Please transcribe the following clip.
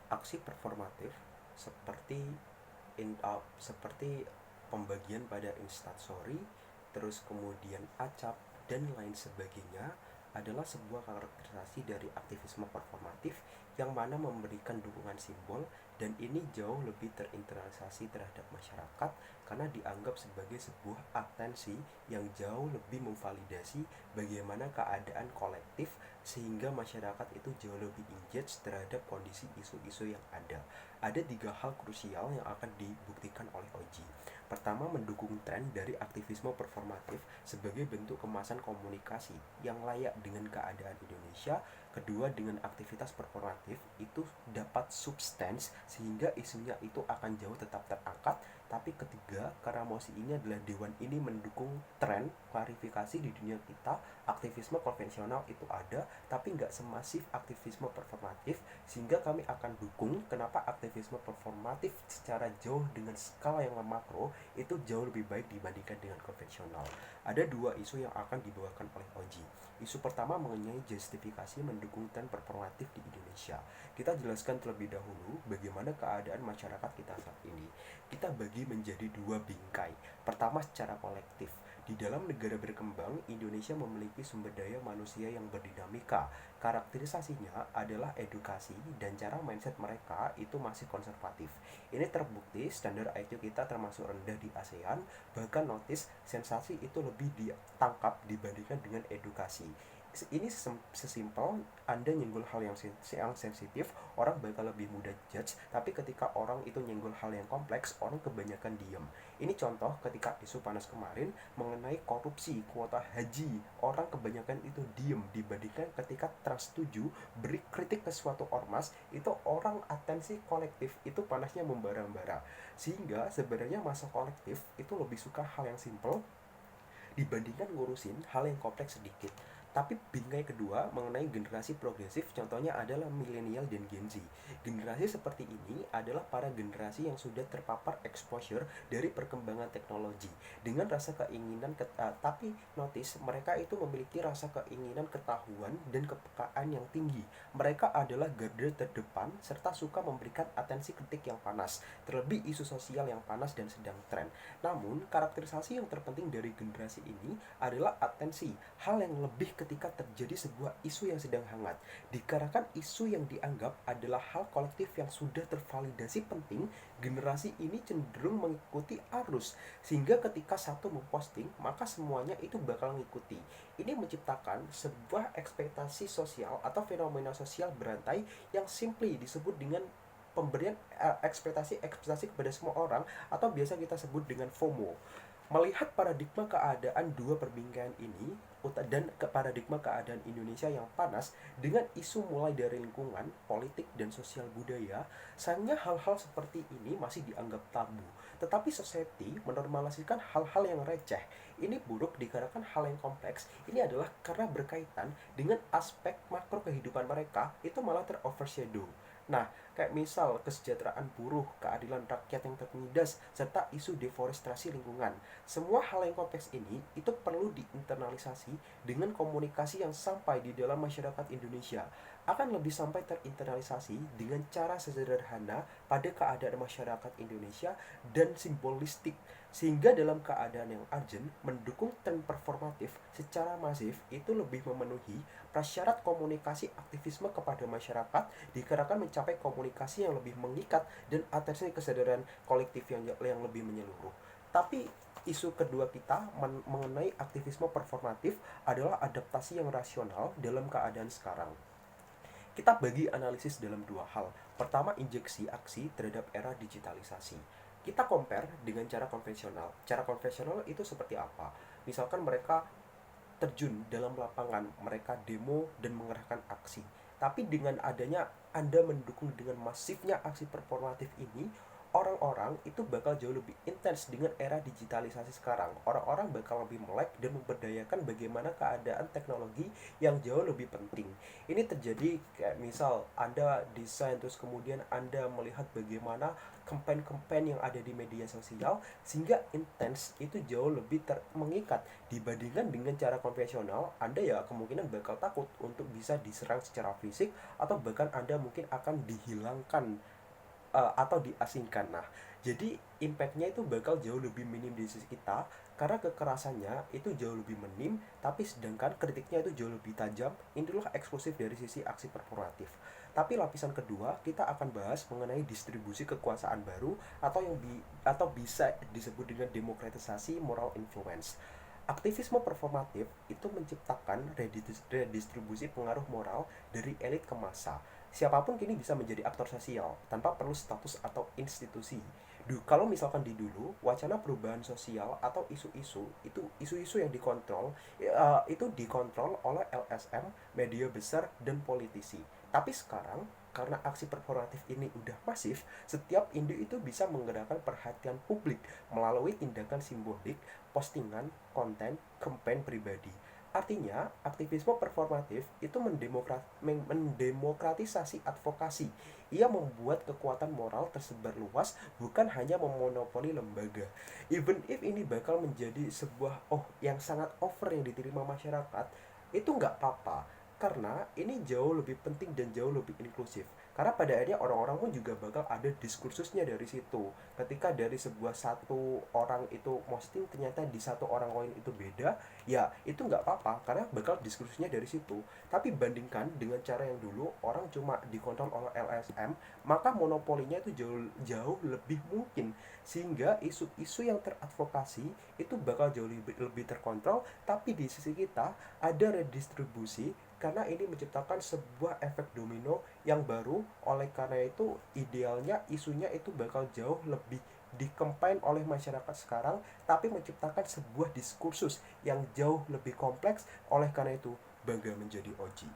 Aksi performatif seperti seperti pembagian pada instastory, terus kemudian acap dan lain sebagainya adalah sebuah karakterisasi dari aktivisme performatif yang mana memberikan dukungan simbol, dan ini jauh lebih terinternalisasi terhadap masyarakat karena dianggap sebagai sebuah atensi yang jauh lebih memvalidasi bagaimana keadaan kolektif, sehingga masyarakat itu jauh lebih engage terhadap kondisi isu-isu yang ada. Ada tiga hal krusial yang akan dibuktikan oleh Oji. Pertama, mendukung tren dari aktivisme performatif sebagai bentuk kemasan komunikasi yang layak dengan keadaan Indonesia. Kedua, dengan aktivitas performatif itu dapat substance sehingga isunya itu akan jauh tetap terangkat. Tapi ketiga, karena mosi ini adalah dewan ini mendukung tren klarifikasi di dunia kita, aktivisme konvensional itu ada, tapi nggak semasif aktivisme performatif, sehingga kami akan dukung kenapa aktivisme performatif secara jauh dengan skala yang makro itu jauh lebih baik dibandingkan dengan konvensional. Ada dua isu yang akan dibawakan oleh Oji. Isu pertama mengenai justifikasi mendukung tren performatif di Indonesia. Kita jelaskan terlebih dahulu bagaimana keadaan masyarakat kita saat ini. Kita bagi menjadi dua bingkai. Pertama, secara kolektif. Di dalam negara berkembang, Indonesia memiliki sumber daya manusia yang berdinamika. Karakterisasinya adalah edukasi dan cara mindset mereka itu masih konservatif. Ini terbukti standar IQ kita termasuk rendah di ASEAN, bahkan notice sensasi itu lebih ditangkap dibandingkan dengan edukasi. Ini sesimpel Anda nyenggol hal yang sensitif, orang bakal lebih mudah judge, tapi ketika orang itu nyenggol hal yang kompleks, orang kebanyakan diem. Ini contoh ketika isu panas kemarin mengenai korupsi kuota haji, orang kebanyakan itu diem dibandingkan ketika trust setuju beri kritik ke suatu ormas, itu orang atensi kolektif itu panasnya membara-bara. Sehingga sebenarnya masa kolektif itu lebih suka hal yang simple dibandingkan ngurusin hal yang kompleks sedikit. Tapi bingkai kedua mengenai generasi progresif contohnya adalah milenial dan Gen Z. Generasi seperti ini adalah para generasi yang sudah terpapar exposure dari perkembangan teknologi dengan rasa keinginan tapi notice mereka itu memiliki rasa keinginan ketahuan dan kepekaan yang tinggi. Mereka adalah garda terdepan serta suka memberikan atensi kritik yang panas, terlebih isu sosial yang panas dan sedang tren. Namun, karakterisasi yang terpenting dari generasi ini adalah atensi, hal yang lebih ketika terjadi sebuah isu yang sedang hangat. Dikarenakan isu yang dianggap adalah hal kolektif yang sudah tervalidasi penting, generasi ini cenderung mengikuti arus, sehingga ketika satu memposting, maka semuanya itu bakal mengikuti. Ini menciptakan sebuah ekspektasi sosial atau fenomena sosial berantai yang simply disebut dengan pemberian ekspektasi kepada semua orang, atau biasa kita sebut dengan FOMO. Melihat paradigma keadaan dua perbingkaian ini dan ke paradigma keadaan Indonesia yang panas dengan isu mulai dari lingkungan, politik, dan sosial budaya, sayangnya hal-hal seperti ini masih dianggap tabu. Tetapi society menormalisikan hal-hal yang receh. Ini buruk dikarenakan hal yang kompleks. Ini adalah karena berkaitan dengan aspek makro kehidupan mereka, itu malah terovershadow. Nah, kayak misal kesejahteraan buruh, keadilan rakyat yang tertindas, serta isu deforestasi lingkungan. Semua hal yang kompleks ini itu perlu diinternalisasi dengan komunikasi yang sampai di dalam masyarakat Indonesia. Akan lebih sampai terinternalisasi dengan cara sederhana pada keadaan masyarakat Indonesia dan simbolistik, sehingga dalam keadaan yang urgent mendukung tren performatif secara masif itu lebih memenuhi prasyarat komunikasi aktivisme kepada masyarakat dikarenakan mencapai komunikasi yang lebih mengikat dan atensi kesadaran kolektif yang lebih menyeluruh. Tapi isu kedua kita mengenai aktivisme performatif adalah adaptasi yang rasional dalam keadaan sekarang. Kita bagi analisis dalam dua hal. Pertama, injeksi aksi terhadap era digitalisasi. Kita compare dengan cara konvensional. Cara konvensional itu seperti apa? Misalkan mereka terjun dalam lapangan, mereka demo dan mengerahkan aksi. Tapi dengan adanya Anda mendukung dengan masifnya aksi performatif ini, orang-orang itu bakal jauh lebih intens dengan era digitalisasi sekarang. Orang-orang bakal lebih melek dan memberdayakan bagaimana keadaan teknologi yang jauh lebih penting. Ini terjadi kayak misal Anda desain terus kemudian Anda melihat bagaimana campaign-campaign yang ada di media sosial sehingga intens itu jauh lebih mengikat dibandingkan dengan cara konvensional. Anda ya kemungkinan bakal takut untuk bisa diserang secara fisik atau bahkan Anda mungkin akan dihilangkan atau diasingkan. Nah, jadi impactnya itu bakal jauh lebih minim di sisi kita karena kekerasannya itu jauh lebih minim, tapi sedangkan kritiknya itu jauh lebih tajam. Inilah eksklusif dari sisi aksi perforatif. Tapi lapisan kedua kita akan bahas mengenai distribusi kekuasaan baru atau bisa disebut dengan demokratisasi moral influence. Aktivisme performatif itu menciptakan redistribusi pengaruh moral dari elit ke massa. Siapapun kini bisa menjadi aktor sosial tanpa perlu status atau institusi. Kalau misalkan di dulu wacana perubahan sosial atau isu-isu yang dikontrol itu dikontrol oleh LSM, media besar dan politisi. Tapi sekarang karena aksi perforatif ini udah masif, setiap individu itu bisa menggerakkan perhatian publik melalui tindakan simbolik, postingan, konten, campaign pribadi. Artinya, aktivisme performatif itu mendemokratisasi advokasi. Ia membuat kekuatan moral tersebar luas, bukan hanya memonopoli lembaga. Even if ini bakal menjadi sebuah yang sangat over yang diterima masyarakat, itu nggak apa-apa. Karena ini jauh lebih penting dan jauh lebih inklusif. Karena pada akhirnya orang-orang pun juga bakal ada diskursusnya dari situ. Ketika dari sebuah satu orang itu posting ternyata di satu orang lain itu beda, ya itu nggak apa-apa karena bakal diskursusnya dari situ. Tapi bandingkan dengan cara yang dulu orang cuma dikontrol oleh LSM, maka monopolinya itu jauh lebih mungkin sehingga isu-isu yang teradvokasi itu bakal jauh lebih terkontrol. Tapi di sisi kita ada redistribusi karena ini menciptakan sebuah efek domino yang baru. Oleh karena itu idealnya isunya itu bakal jauh lebih dikempen oleh masyarakat sekarang, tapi menciptakan sebuah diskursus yang jauh lebih kompleks. Oleh karena itu bangga menjadi OG.